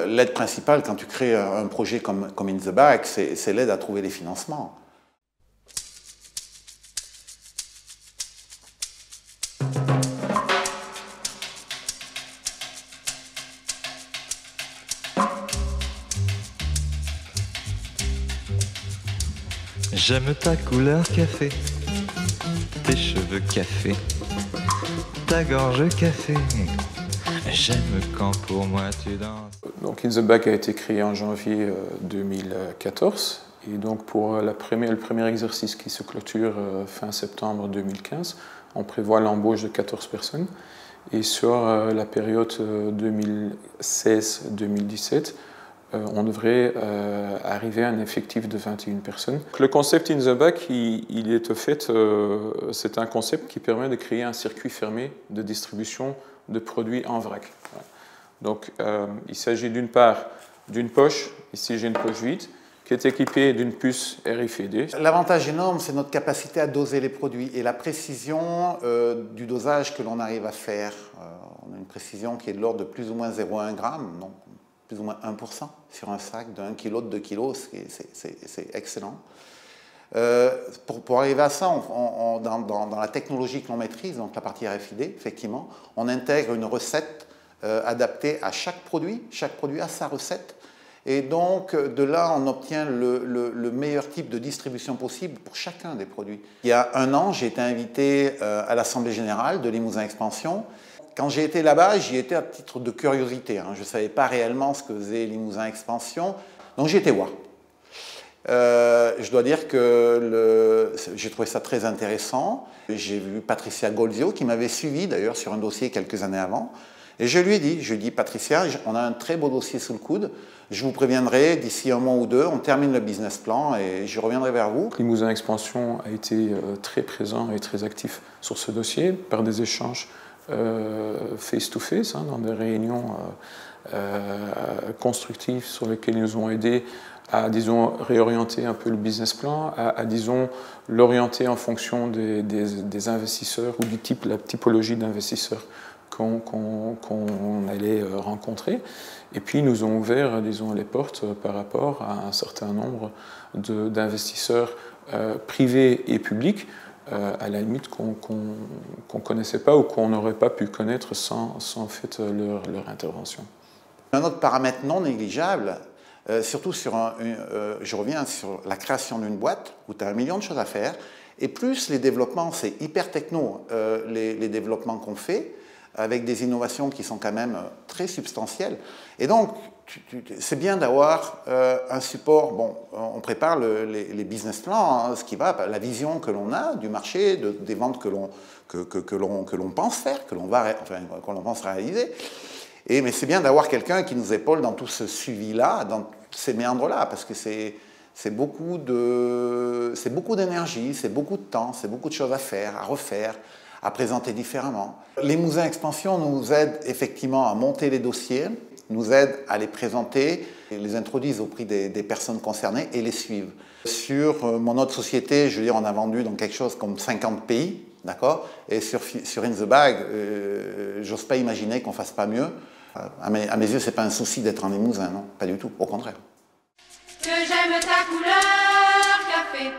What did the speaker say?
L'aide principale quand tu crées un projet comme In The Bag, c'est l'aide à trouver les financements. J'aime ta couleur café, tes cheveux café, ta gorge café. J'aime quand pour moi tu danses. Donc In The Bag a été créé en janvier 2014 et donc pour le premier exercice qui se clôture fin septembre 2015, on prévoit l'embauche de 14 personnes et sur la période 2016-2017, on devrait arriver à un effectif de 21 personnes. Le concept In The Bag, il est au fait, c'est un concept qui permet de créer un circuit fermé de distribution de produits en vrac. Donc il s'agit d'une part d'une poche, ici j'ai une poche vide, qui est équipée d'une puce RFID. L'avantage énorme, c'est notre capacité à doser les produits et la précision du dosage que l'on arrive à faire. On a une précision qui est de l'ordre de plus ou moins 0,1 g, donc plus ou moins 1% sur un sac de 1 kg, de 2 kg, c'est excellent. Pour arriver à ça, dans la technologie que l'on maîtrise, donc la partie RFID, effectivement, on intègre une recette adaptée à chaque produit a sa recette, et donc de là on obtient le meilleur type de distribution possible pour chacun des produits. Il y a un an, j'ai été invité à l'Assemblée Générale de Limousin Expansion. Quand j'ai été là-bas, j'y étais à titre de curiosité, hein. Je ne savais pas réellement ce que faisait Limousin Expansion, donc j'ai été voir. Je dois dire que j'ai trouvé ça très intéressant. J'ai vu Patricia Golzio qui m'avait suivi d'ailleurs sur un dossier quelques années avant. Et je lui ai dit, Patricia, on a un très beau dossier sous le coude. Je vous préviendrai d'ici un mois ou deux, on termine le business plan et je reviendrai vers vous. Limousin Expansion a été très présent et très actif sur ce dossier par des échanges face-to-face, hein, dans des réunions constructives sur lesquelles ils nous ont aidés à, disons, réorienter un peu le business plan, à disons, l'orienter en fonction des investisseurs ou la typologie d'investisseurs qu'on allait rencontrer. Et puis, ils nous ont ouvert, disons, les portes par rapport à un certain nombre d'investisseurs privés et publics, à la limite qu'on ne connaissait pas ou qu'on n'aurait pas pu connaître sans en fait, leur intervention. Un autre paramètre non négligeable, surtout je reviens sur la création d'une boîte où tu as 1 million de choses à faire, et plus les développements, c'est hyper techno, les développements qu'on fait, avec des innovations qui sont quand même très substantielles. Et donc, c'est bien d'avoir un support. Bon, on prépare les business plans, hein, ce qui va, la vision que l'on a du marché, des ventes que l'on pense faire, que l'on pense réaliser. Mais c'est bien d'avoir quelqu'un qui nous épaule dans tout ce suivi-là, dans ces méandres-là, parce que c'est beaucoup d'énergie, c'est beaucoup de temps, c'est beaucoup de choses à faire, à refaire, à présenter différemment. Limousin Expansion nous aide effectivement à monter les dossiers, nous aide à les présenter, les introduisent au prix des personnes concernées et les suivent. Sur mon autre société, je veux dire, on a vendu dans quelque chose comme 50 pays, d'accord. Et sur In The Bag, j'ose pas imaginer qu'on fasse pas mieux. À mes yeux, c'est pas un souci d'être en Limousin, non, pas du tout, au contraire. Que j'aime ta couleur café.